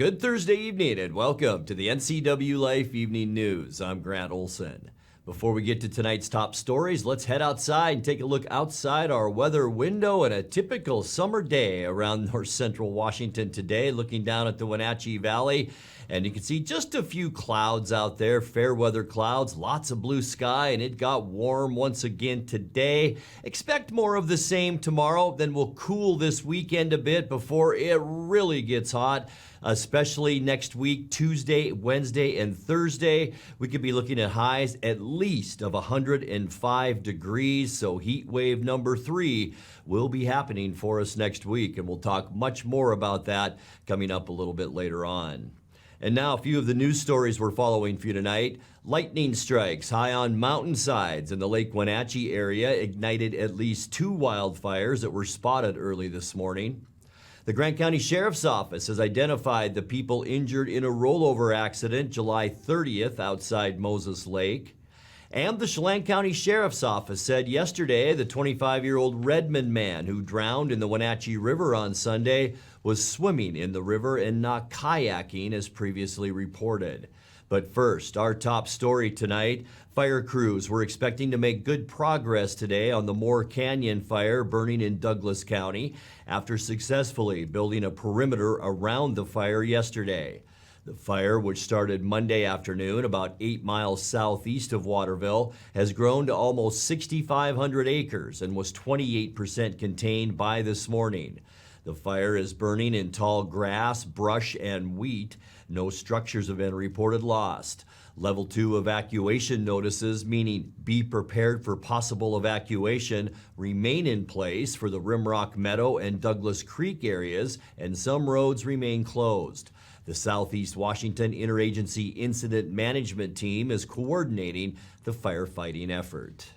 Good Thursday evening and welcome to the NCWLIFE Evening News. I'm Grant Olson. Before we get to tonight's top stories, let's head outside and take a look outside our weather window and a typical summer day around north central Washington today, looking down at the Wenatchee Valley. And you can see just a few clouds out there, fair weather clouds, lots of blue sky, and it got warm once again today. Expect more of the same tomorrow, then we'll cool this weekend a bit before it really gets hot, especially next week, Tuesday, Wednesday, and Thursday. We could be looking at highs at least of 105 degrees, so heat wave number 3 will be happening for us next week, and we'll talk much more about that coming up a little bit later on. And now a few of the news stories we're following for you tonight. Lightning strikes high on mountainsides in the Lake Wenatchee area ignited at least 2 wildfires that were spotted early this morning. The Grant County Sheriff's Office has identified the people injured in a rollover accident July 30th outside Moses Lake. And the Chelan County Sheriff's Office said yesterday the 25-year-old Redmond man who drowned in the Wenatchee River on Sunday was swimming in the river and not kayaking as previously reported. But first, our top story tonight, fire crews were expecting to make good progress today on the Moore Canyon fire burning in Douglas County after successfully building a perimeter around the fire yesterday. The fire, which started Monday afternoon about 8 miles southeast of Waterville, has grown to almost 6,500 acres and was 28% contained by this morning. The fire is burning in tall grass, brush, and wheat. No structures have been reported lost. Level 2 evacuation notices, meaning be prepared for possible evacuation, remain in place for the Rimrock Meadow and Douglas Creek areas, and some roads remain closed. The Southeast Washington Interagency Incident Management Team is coordinating the firefighting effort.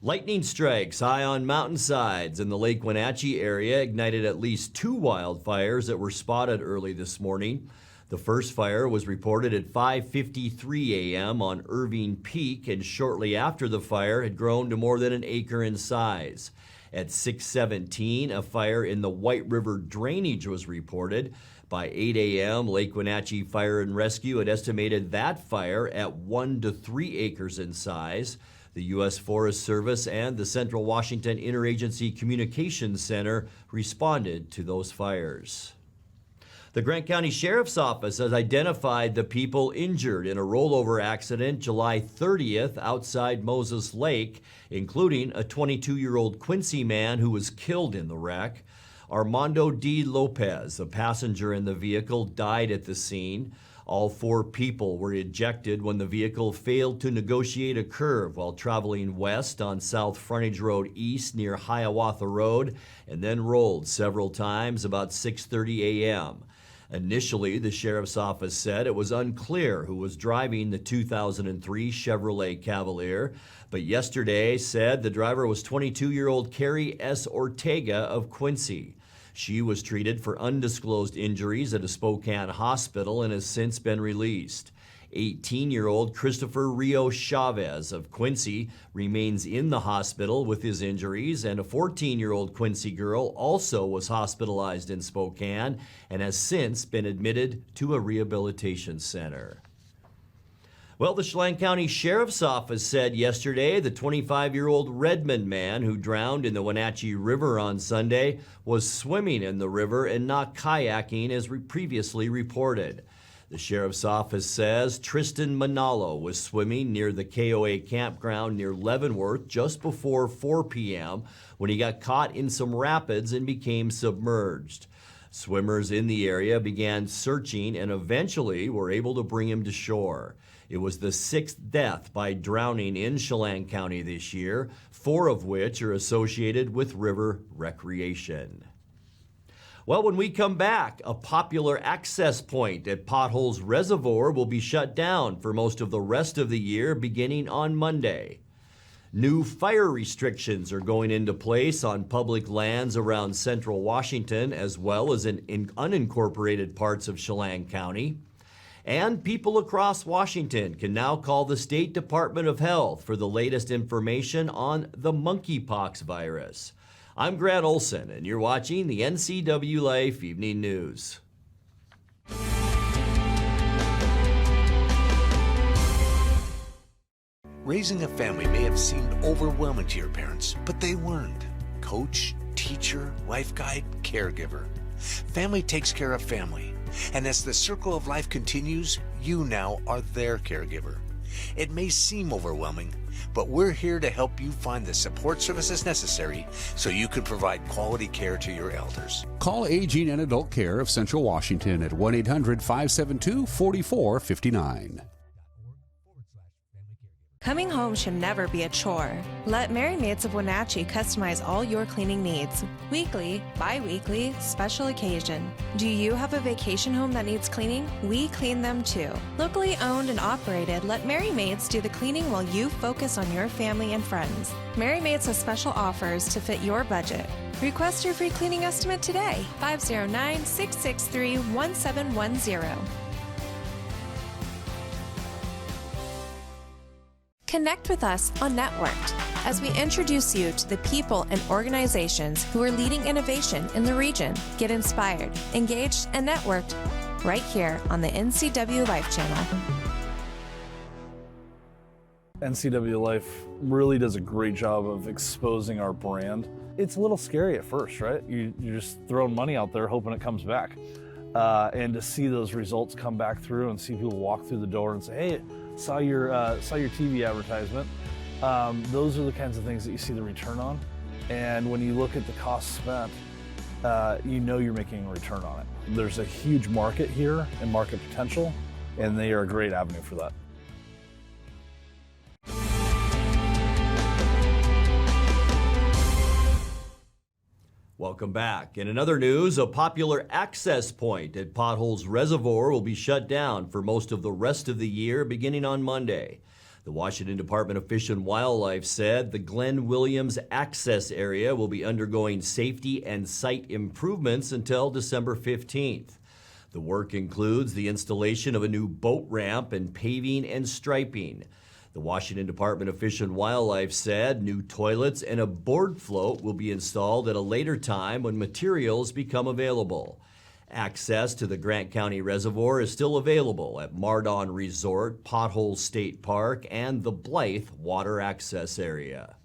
Lightning strikes high on mountainsides in the Lake Wenatchee area ignited at least 2 wildfires that were spotted early this morning. The first fire was reported at 5:53 a.m. on Irving Peak, and shortly after the fire had grown to more than an acre in size. At 6:17, a fire in the White River drainage was reported. By 8 a.m., Lake Wenatchee Fire and Rescue had estimated that fire at 1 to 3 acres in size. The U.S. Forest Service and the Central Washington Interagency Communications Center responded to those fires. The Grant County Sheriff's Office has identified the people injured in a rollover accident July 30th outside Moses Lake, including a 22-year-old Quincy man who was killed in the wreck. Armando D. Lopez, a passenger in the vehicle, died at the scene. All 4 people were ejected when the vehicle failed to negotiate a curve while traveling west on South Frontage Road East near Hiawatha Road and then rolled several times about 6:30 a.m. Initially, the Sheriff's Office said it was unclear who was driving the 2003 Chevrolet Cavalier, but yesterday said the driver was 22-year-old Carrie S. Ortega of Quincy. She was treated for undisclosed injuries at a Spokane hospital and has since been released. 18-year-old Christopher Rio Chavez of Quincy remains in the hospital with his injuries, and a 14-year-old Quincy girl also was hospitalized in Spokane and has since been admitted to a rehabilitation center. Well, the Chelan County Sheriff's Office said yesterday the 25-year-old Redmond man who drowned in the Wenatchee River on Sunday was swimming in the river and not kayaking as previously reported. The Sheriff's Office says Tristan Manalo was swimming near the KOA campground near Leavenworth just before 4 p.m. when he got caught in some rapids and became submerged. Swimmers in the area began searching and eventually were able to bring him to shore. It was the 6th death by drowning in Chelan County this year, 4 of which are associated with river recreation. Well, when we come back, a popular access point at Potholes Reservoir will be shut down for most of the rest of the year beginning on Monday. New fire restrictions are going into place on public lands around central Washington as well as in unincorporated parts of Chelan County. And people across Washington can now call the State Department of Health for the latest information on the monkeypox virus. I'm Grant Olson, and you're watching the NCWLIFE Evening News. Raising a family may have seemed overwhelming to your parents, but they weren't. Coach, teacher, life guide, caregiver. Family takes care of family. And as the circle of life continues, you now are their caregiver. It may seem overwhelming, but we're here to help you find the support services necessary so you can provide quality care to your elders. Call Aging and Adult Care of Central Washington at 1-800-572-4459. Coming home should never be a chore. Let Merry Maids of Wenatchee customize all your cleaning needs. Weekly, bi-weekly, special occasion. Do you have a vacation home that needs cleaning? We clean them too. Locally owned and operated, let Merry Maids do the cleaning while you focus on your family and friends. Merry Maids has special offers to fit your budget. Request your free cleaning estimate today. 509-663-1710. Connect with us on Networked as we introduce you to the people and organizations who are leading innovation in the region. Get inspired, engaged, and networked right here on the NCWLIFE channel. NCWLIFE really does a great job of exposing our brand. It's a little scary at first, right? You're just throwing money out there hoping it comes back. And to see those results come back through and see people walk through the door and say, hey, saw your TV advertisement. Those are the kinds of things that you see the return on. And when you look at the cost spent, you know you're making a return on it. There's a huge market here and market potential, and they are a great avenue for that. Welcome back. In another news, a popular access point at Potholes Reservoir will be shut down for most of the rest of the year beginning on Monday. The Washington Department of Fish and Wildlife said the Glen Williams access area will be undergoing safety and site improvements until December 15th. The work includes the installation of a new boat ramp and paving and striping. The Washington Department of Fish and Wildlife said new toilets and a board float will be installed at a later time when materials become available. Access to the Grant County Reservoir is still available at Mardon Resort, Pothole State Park, and the Blythe Water Access Area.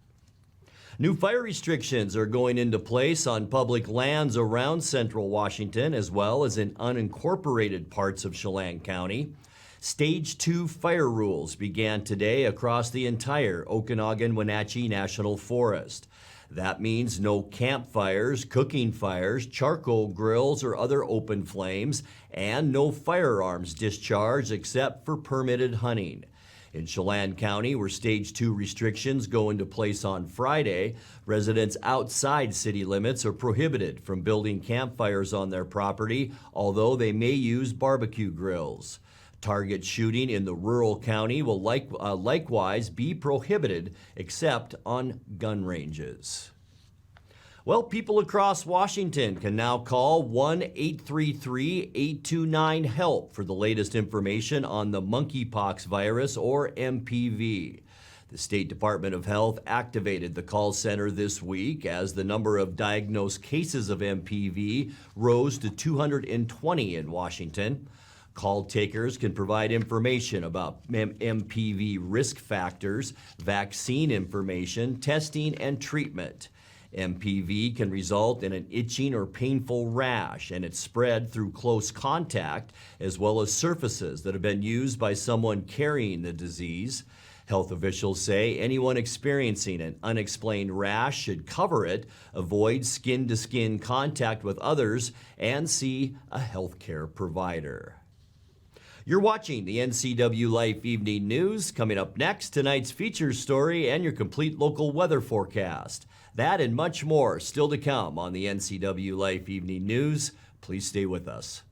New fire restrictions are going into place on public lands around central Washington as well as in unincorporated parts of Chelan County. Stage 2 fire rules began today across the entire Okanagan-Wenatchee National Forest. That means no campfires, cooking fires, charcoal grills, or other open flames, and no firearms discharged except for permitted hunting. In Chelan County, where Stage 2 restrictions go into place on Friday, residents outside city limits are prohibited from building campfires on their property, although they may use barbecue grills. Target shooting in the rural county will likewise be prohibited except on gun ranges. Well, people across Washington can now call 1-833-829-HELP for the latest information on the monkeypox virus, or MPV. The State Department of Health activated the call center this week as the number of diagnosed cases of MPV rose to 220 in Washington. Call takers can provide information about MPV risk factors, vaccine information, testing, and treatment. MPV can result in an itching or painful rash, and it's spread through close contact as well as surfaces that have been used by someone carrying the disease. Health officials say anyone experiencing an unexplained rash should cover it, avoid skin-to-skin contact with others, and see a healthcare provider. You're watching the NCWLIFE Evening News. Coming up next, tonight's feature story and your complete local weather forecast. That and much more still to come on the NCWLIFE Evening News. Please stay with us.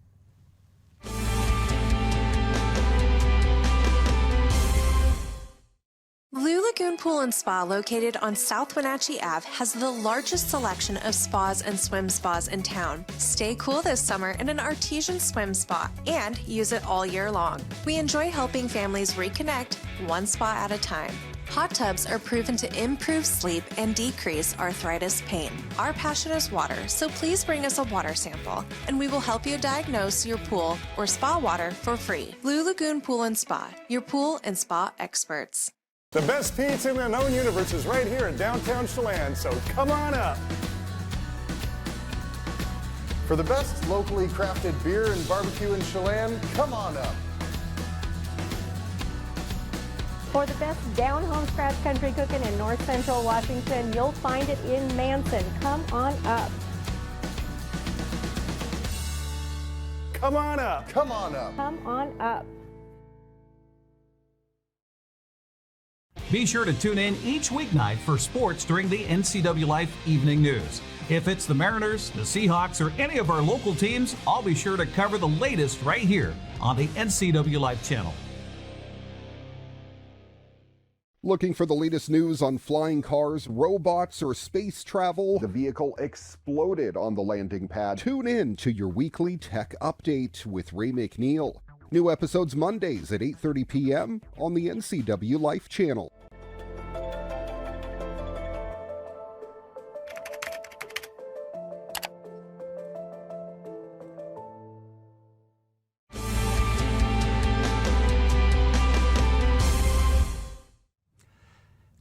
Blue Lagoon Pool and Spa, located on South Wenatchee Ave, has the largest selection of spas and swim spas in town. Stay cool this summer in an artesian swim spa and use it all year long. We enjoy helping families reconnect one spa at a time. Hot tubs are proven to improve sleep and decrease arthritis pain. Our passion is water, so please bring us a water sample, and we will help you diagnose your pool or spa water for free. Blue Lagoon Pool and Spa, your pool and spa experts. The best pizza in the known universe is right here in downtown Chelan, so come on up. For the best locally crafted beer and barbecue in Chelan, come on up. For the best down-home scratch country cooking in north central Washington, you'll find it in Manson. Come on up. Come on up. Come on up. Come on up. Be sure to tune in each weeknight for sports during the NCWLIFE Evening News. If it's the Mariners, the Seahawks, or any of our local teams, I'll be sure to cover the latest right here on the NCWLIFE channel. Looking for the latest news on flying cars, robots, or space travel? The vehicle exploded on the landing pad. Tune in to your weekly tech update with Ray McNeil. New episodes Mondays at 8:30 p.m. on the NCWLIFE channel.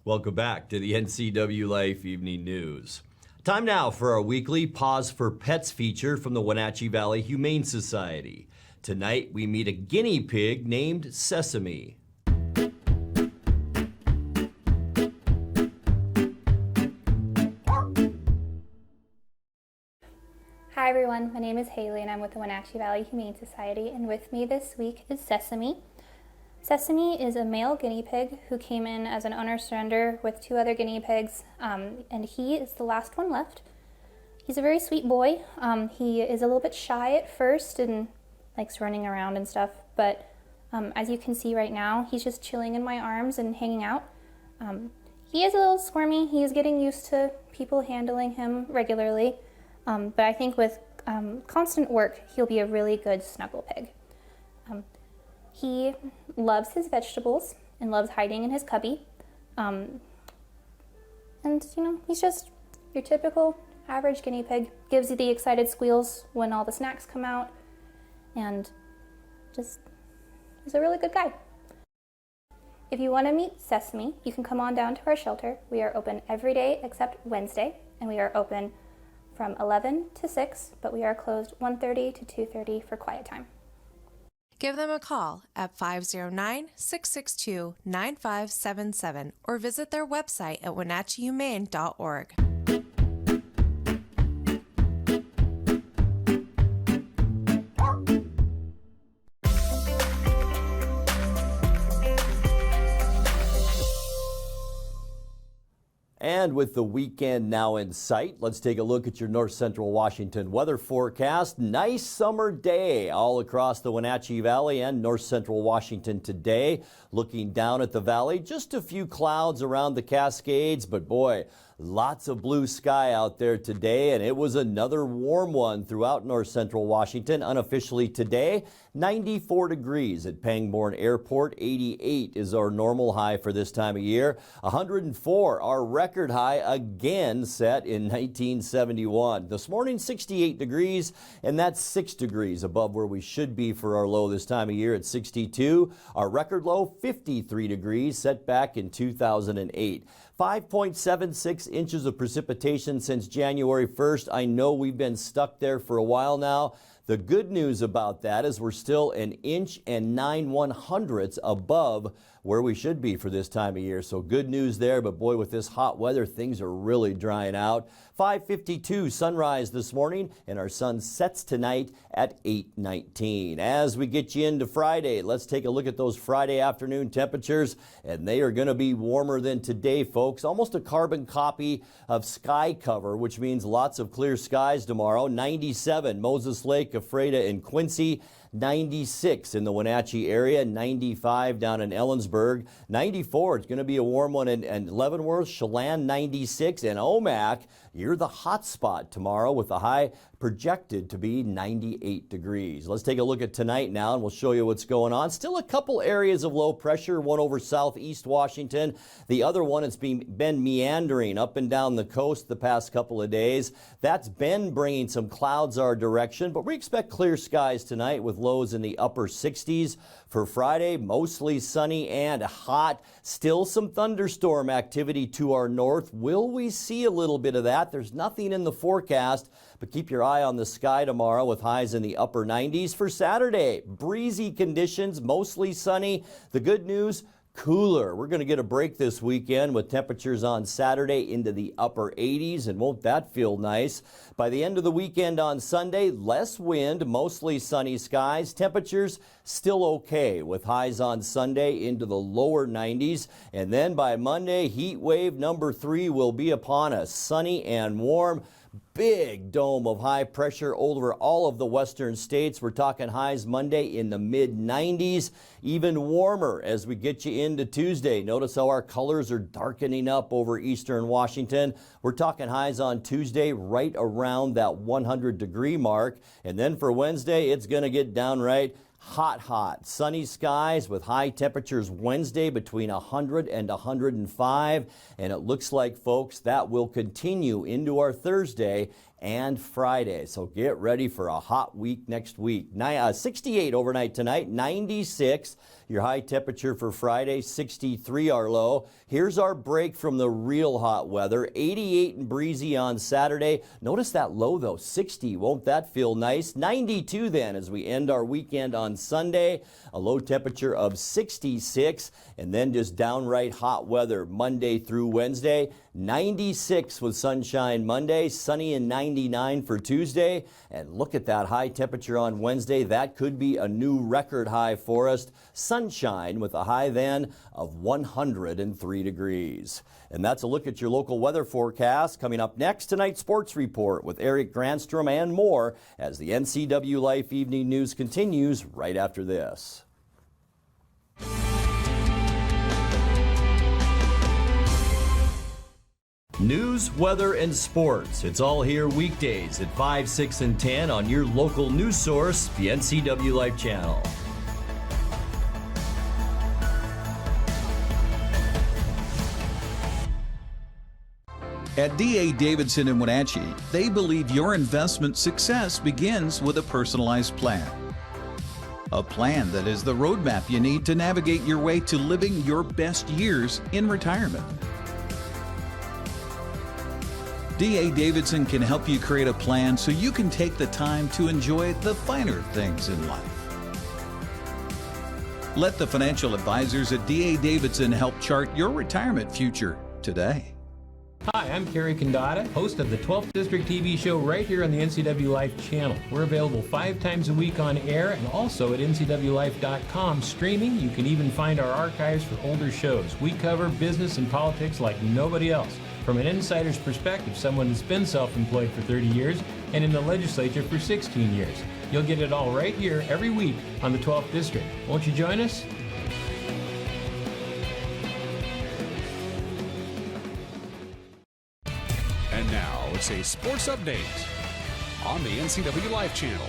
Welcome back to the NCWLIFE Evening News. Time now for our weekly Pause for Pets feature from the Wenatchee Valley Humane Society. Tonight we meet a guinea pig named Sesame. Hi everyone, my name is Haley and I'm with the Wenatchee Valley Humane Society, and with me this week is Sesame. Sesame is a male guinea pig who came in as an owner surrender with 2 other guinea pigs, and he is the last one left. He's a very sweet boy. He is a little bit shy at first and likes running around and stuff, but as you can see right now, he's just chilling in my arms and hanging out. He is a little squirmy. He is getting used to people handling him regularly, but I think with constant work, he'll be a really good snuggle pig. He loves his vegetables and loves hiding in his cubby. And, you know, he's just your typical average guinea pig. Gives you the excited squeals when all the snacks come out. And just is a really good guy. If you want to meet Sesame, you can come on down to our shelter. We are open every day except Wednesday, and we are open from 11 to 6, but we are closed 1:30 to 2:30 for quiet time. Give them a call at 509-662-9577 or visit their website at wenatcheehumane.org. And with the weekend now in sight, let's take a look at your north central Washington weather forecast. Nice summer day all across the Wenatchee Valley and north central Washington today. Looking down at the valley, just a few clouds around the Cascades, but boy, lots of blue sky out there today, and it was another warm one throughout north central Washington. Unofficially today, 94 degrees at Pangbourne Airport. 88 is our normal high for this time of year. 104, our record high, again set in 1971. This morning, 68 degrees, and that's 6 degrees above where we should be for our low this time of year at 62. Our record low, 53 degrees, set back in 2008. 5.76 inches of precipitation since January 1st. I know we've been stuck there for a while now. The good news about that is we're still 1 inch and 9/100ths above where we should be for this time of year. So good news there, but boy, with this hot weather, things are really drying out. 5:52 sunrise this morning, and our sun sets tonight at 8:19. As we get you into Friday, let's take a look at those Friday afternoon temperatures, and they are going to be warmer than today, folks. Almost a carbon copy of sky cover, which means lots of clear skies tomorrow. 97, Moses Lake, Ephrata, and Quincy. 96 in the Wenatchee area, 95 down in Ellensburg, 94, it's going to be a warm one in Leavenworth, Chelan 96, and Omak, you're the hot spot tomorrow with the high projected to be 98 degrees. Let's take a look at tonight now, and we'll show you what's going on. Still a couple areas of low pressure, one over southeast Washington. The other one has been meandering up and down the coast the past couple of days. That's been bringing some clouds our direction, but we expect clear skies tonight with lows in the upper 60s. For Friday, mostly sunny and hot. Still some thunderstorm activity to our north. Will we see a little bit of that? There's nothing in the forecast, but keep your eye on the sky tomorrow with highs in the upper 90s. For Saturday, breezy conditions, mostly sunny. The good news, cooler. We're going to get a break this weekend with temperatures on Saturday into the upper 80s, and won't that feel nice? By the end of the weekend on Sunday, less wind, mostly sunny skies. Temperatures still okay with highs on Sunday into the lower 90s. And then by Monday, heat wave number 3 will be upon us. Sunny and warm. Big dome of high pressure over all of the western states. We're talking highs Monday in the mid 90s, even warmer as we get you into Tuesday. Notice how our colors are darkening up over eastern Washington. We're talking highs on Tuesday right around that 100-degree mark. And then for Wednesday, it's going to get downright hot. Sunny skies with high temperatures Wednesday between 100 and 105. And it looks like, folks, that will continue into our Thursday and Friday. So get ready for a hot week next week. 68 overnight tonight, 96. Your high temperature for Friday, 63 our low. Here's our break from the real hot weather. 88 and breezy on Saturday. Notice that low though, 60. Won't that feel nice? 92 then as we end our weekend on Sunday. A low temperature of 66. And then just downright hot weather Monday through Wednesday. 96 with sunshine Monday, sunny and 99 for Tuesday. And look at that high temperature on Wednesday. That could be a new record high for us. Sunshine with a high then of 103 degrees. And that's a look at your local weather forecast. Coming up next, tonight's sports report with Eric Granstrom and more as the NCWLIFE Evening News continues right after this. News, weather, and sports. It's all here weekdays at 5, 6, and 10 on your local news source, the NCWLIFE channel. At D.A. Davidson in Wenatchee, they believe your investment success begins with a personalized plan. A plan that is the roadmap you need to navigate your way to living your best years in retirement. D.A. Davidson can help you create a plan so you can take the time to enjoy the finer things in life. Let the financial advisors at D.A. Davidson help chart your retirement future today. Hi, I'm Kerry Condata, host of the 12th District TV show right here on the NCWLIFE channel. We're available 5 times a week on air and also at ncwlife.com streaming. You can even find our archives for older shows. We cover business and politics like nobody else. From an insider's perspective, someone who's been self-employed for 30 years and in the legislature for 16 years. You'll get it all right here every week on the 12th District. Won't you join us? And now it's a sports update on the NCWLIFE channel.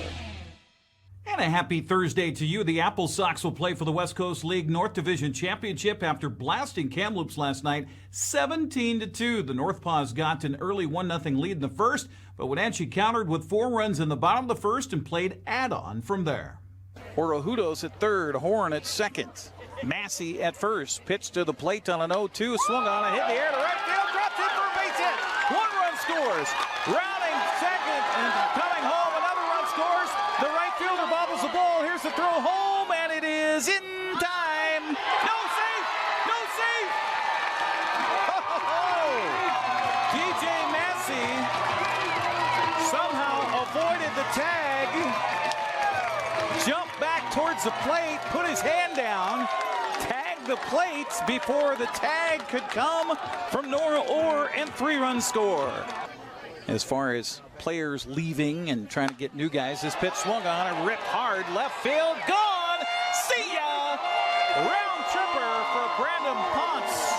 And a happy Thursday to you. The Apple Sox will play for the West Coast League North Division Championship after blasting Kamloops last night 17-2. The North Paws got an early 1-0 lead in the first, but Wenatchee countered with 4 runs in the bottom of the first and played add-on from there. Orojudos at third, Horn at second. Massey at first, pitch to the plate on an 0-2, swung on and hit the air to right field, dropped in for a base hit. 1 run scores, rounding second and coming home, another run scores. The right fielder bobbles the ball. Here's the throw home, and it is in time. No safe! No safe! Oh! DJ Massey somehow avoided the tag, jumped back towards the plate, put his hand down, tagged the plate before the tag could come from Nora Orr, and 3-run score. As far as players leaving and trying to get new guys, this pitch swung on and ripped hard, left field, gone! See ya! Round tripper for Brandon Ponce.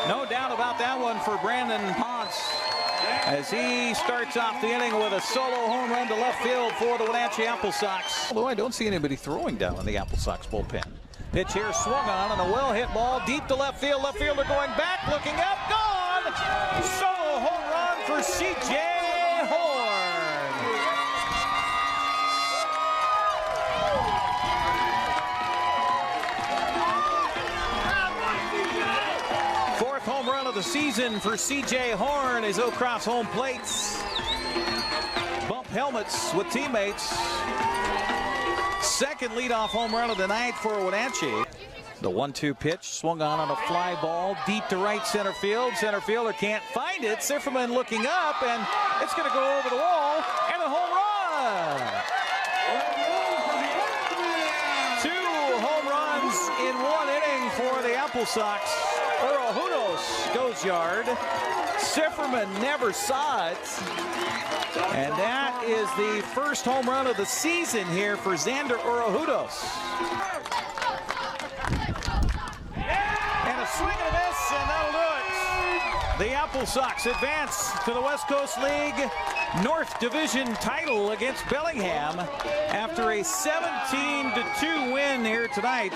No doubt about that one for Brandon Ponce, as he starts off the inning with a solo home run to left field for the Wenatchee Apple Sox. Although I don't see anybody throwing down in the Apple Sox bullpen. Pitch here swung on and a well-hit ball deep to left field. Left fielder going back, looking up, gone! Solo home run for C.J. Horn. Fourth home run of the season for C.J. Horn as he'll cross home plates. Bump helmets with teammates. Second leadoff home run of the night for Wenatchee. The 1-2 pitch swung on a fly ball deep to right center field. Center fielder can't find it. Sifferman looking up, and it's going to go over the wall, and a home run. 2 home runs in 1 inning for the Apple Sox. Urahudos goes yard. Sifferman never saw it. And that is the first home run of the season here for Xander Urahudos. And a swing and a miss, and that'll do it. The Apple Sox advance to the West Coast League North Division title against Bellingham after a 17-2 win here tonight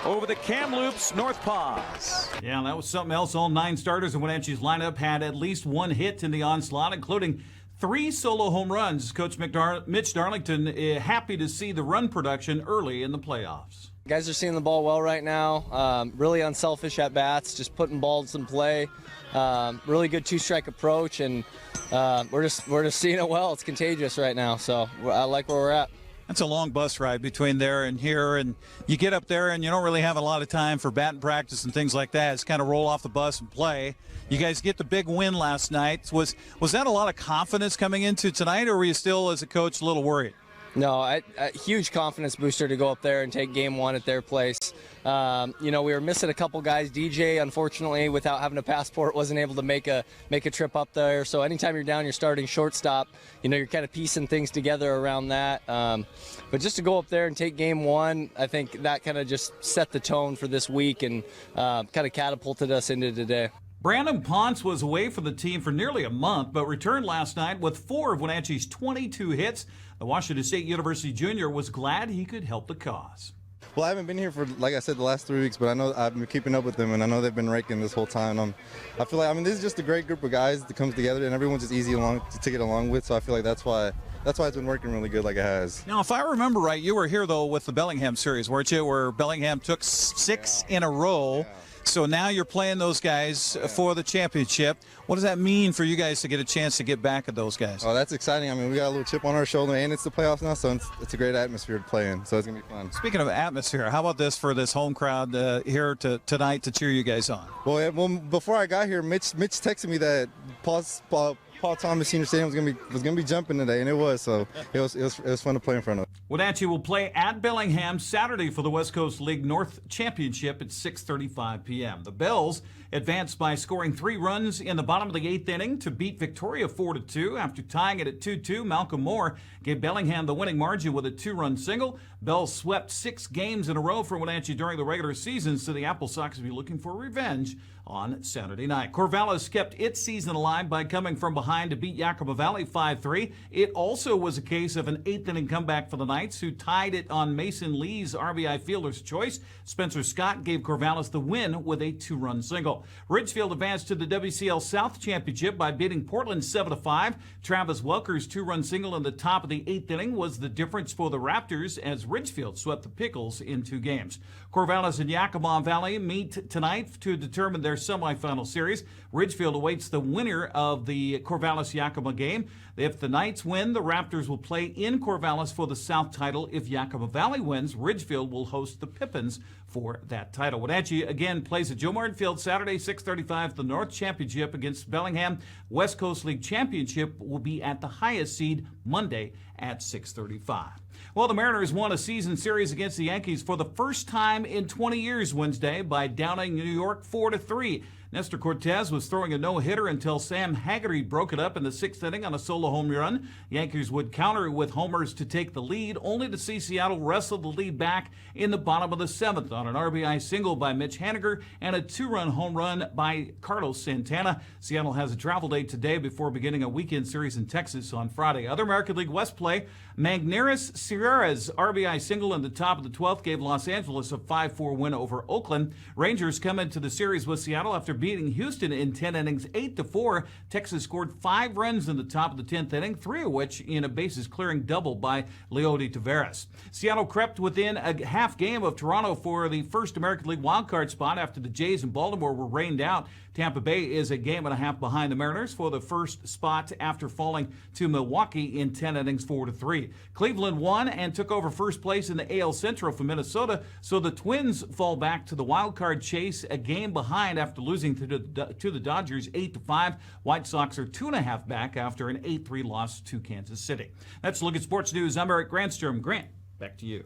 over the Kamloops North Paws. Yeah, that was something else. All 9 starters in Wenatchee's lineup had at least 1 hit in the onslaught, including 3 solo home runs. Coach Mitch Darlington happy to see the run production early in the playoffs. Guys are seeing the ball well right now. Really unselfish at bats, just putting balls in play. Really good 2-strike approach, and we're just seeing it well. It's contagious right now, so I like where we're at. That's a long bus ride between there and here, and you get up there and you don't really have a lot of time for batting practice and things like that. It's kind of roll off the bus and play. You guys get the big win last night. Was that a lot of confidence coming into tonight, or were you still, as a coach, a little worried? No, a huge confidence booster to go up there and take game 1 at their place. We were missing a couple guys. DJ, unfortunately, without having a passport, wasn't able to make a trip up there. So anytime you're down, you're starting shortstop. You're kind of piecing things together around that. But just to go up there and take game 1, I think that kind of just set the tone for this week and kind of catapulted us into today. Brandon Ponce was away for the team for nearly a month, but returned last night with 4 of Wenatchee's 22 hits. The Washington State University junior was glad he could help the cause. Well, I haven't been here for, like I said, the last 3 weeks, but I know I've been keeping up with them, and I know they've been raking this whole time. I feel like, this is just a great group of guys that comes together, and everyone's just easy to get along with, so I feel like that's why it's been working really good like it has. Now, if I remember right, you were here, though, with the Bellingham series, weren't you, where Bellingham took 6 in a row. Yeah. So now you're playing those guys for the championship. What does that mean for you guys to get a chance to get back at those guys? Oh, that's exciting. We got a little chip on our shoulder, and it's the playoffs now, so it's a great atmosphere to play in. So it's going to be fun. Speaking of atmosphere, how about this for this home crowd here tonight to cheer you guys on? Well, before I got here, Mitch texted me that Paul Thomas Senior Stadium was gonna be jumping today, and it was. So it was fun to play in front of. Wenatchee will play at Bellingham Saturday for the West Coast League North Championship at 6:35 p.m. The Bells advanced by scoring 3 runs in the bottom of the 8th inning to beat Victoria 4-2. After tying it at 2-2, Malcolm Moore gave Bellingham the winning margin with a 2-run single. Bells swept 6 games in a row for Wenatchee during the regular season, so the Apple Sox will be looking for revenge on Saturday night. Corvallis kept its season alive by coming from behind to beat Yakima Valley 5-3. It also was a case of an 8th inning comeback for the Knights, who tied it on Mason Lee's RBI fielder's choice. Spencer Scott gave Corvallis the win with a 2-run single. Ridgefield advanced to the WCL South Championship by beating Portland 7-5. Travis Welker's 2-run single in the top of the 8th inning was the difference for the Raptors as Ridgefield swept the Pickles in 2 games. Corvallis and Yakima Valley meet tonight to determine their semifinal series. Ridgefield awaits the winner of the Corvallis-Yakima game. If the Knights win, the Raptors will play in Corvallis for the South title. If Yakima Valley wins, Ridgefield will host the Pippins for that title. Wenatchee again plays at Joe Martin Field Saturday, 6:35, the North Championship against Bellingham. West Coast League Championship will be at the highest seed Monday at 6:35. Well, the Mariners won a season series against the Yankees for the first time in 20 years Wednesday by downing New York 4-3. Nestor Cortez was throwing a no-hitter until Sam Haggerty broke it up in the 6th inning on a solo home run. Yankees would counter with homers to take the lead, only to see Seattle wrestle the lead back in the bottom of the 7th on an RBI single by Mitch Haniger and a 2-run home run by Carlos Santana. Seattle has a travel day today before beginning a weekend series in Texas on Friday. Other American League West play, Magneuris Sierra's RBI single in the top of the 12th gave Los Angeles a 5-4 win over Oakland. Rangers come into the series with Seattle after beating Houston in 10 innings 8-4. Texas scored 5 runs in the top of the 10th inning, 3 of which in a bases clearing double by Leody Taveras. Seattle crept within a half game of Toronto for the first American League wildcard spot after the Jays and Baltimore were rained out. Tampa Bay is a game and a half behind the Mariners for the first spot after falling to Milwaukee in 10 innings 4-3. Cleveland won and took over first place in the AL Central from Minnesota, so the Twins fall back to the wild card chase, a game behind after losing to the Dodgers 8-5. White Sox are 2.5 back after an 8-3 loss to Kansas City. That's a look at sports news. I'm Eric Grandstrom. Grant, back to you.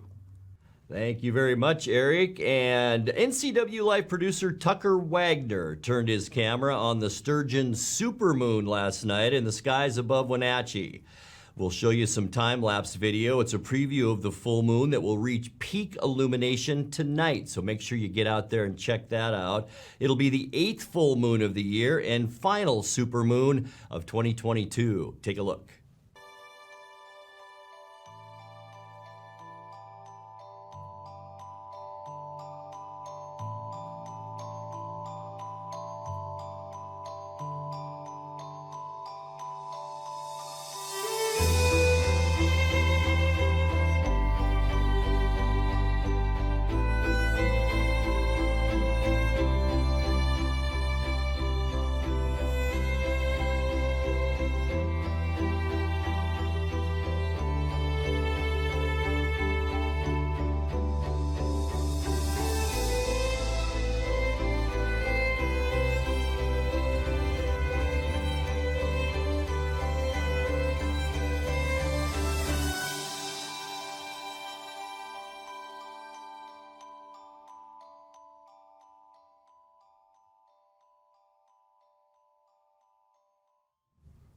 Thank you very much, Eric. And NCWLIFE producer Tucker Wagner turned his camera on the Sturgeon supermoon last night in the skies above Wenatchee. We'll show you some time-lapse video. It's a preview of the full moon that will reach peak illumination tonight, so make sure you get out there and check that out. It'll be the 8th full moon of the year and final supermoon of 2022. Take a look.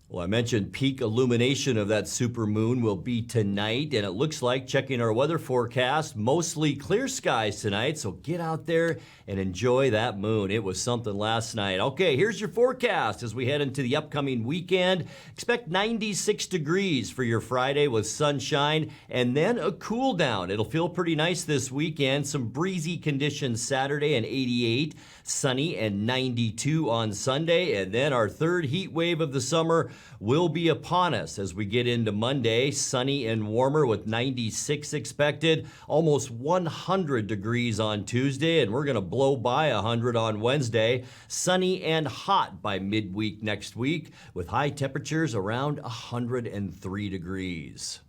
Well, I mentioned peak illumination of that supermoon will be tonight, and it looks like, checking our weather forecast, mostly clear skies tonight, so get out there and enjoy that moon. It was something last night. Okay, here's your forecast as we head into the upcoming weekend. Expect 96 degrees for your Friday with sunshine and then a cool down. It'll feel pretty nice this weekend. Some breezy conditions Saturday and 88, sunny and 92 on Sunday, and then our third heat wave of the summer will be upon us as we get into Monday. Sunny and warmer with 96 expected, almost 100 degrees on Tuesday, and we're going to blow by 100 on Wednesday. Sunny and hot by midweek next week with high temperatures around 103 degrees.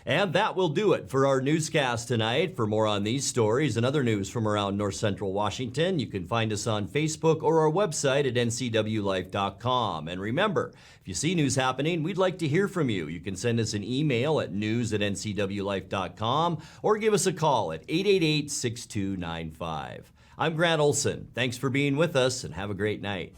And that will do it for our newscast tonight. For more on these stories and other news from around North Central Washington, you can find us on Facebook or our website at ncwlife.com. And remember, if you see news happening, we'd like to hear from you. You can send us an email at news@ncwlife.com or give us a call at 888-6295. I'm Grant Olson. Thanks for being with us and have a great night.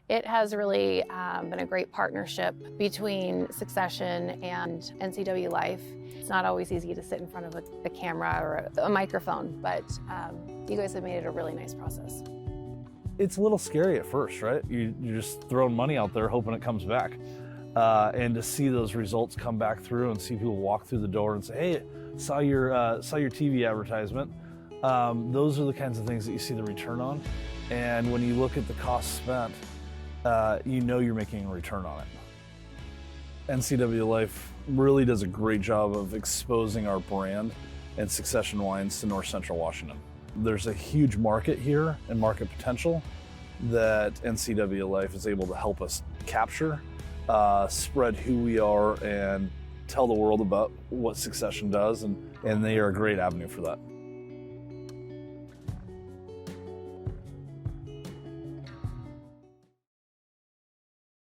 It has really been a great partnership between Succession and NCWLIFE. It's not always easy to sit in front of a camera or a microphone, but you guys have made it a really nice process. It's a little scary at first, right? You're just throwing money out there hoping it comes back. And to see those results come back through and see people walk through the door and say, hey, saw your TV advertisement. Those are the kinds of things that you see the return on. And when you look at the cost spent, you know you're making a return on it. NCWLIFE really does a great job of exposing our brand and Succession wines to North Central Washington. There's a huge market here and market potential that NCWLIFE is able to help us capture, spread who we are, and tell the world about what Succession does, and they are a great avenue for that.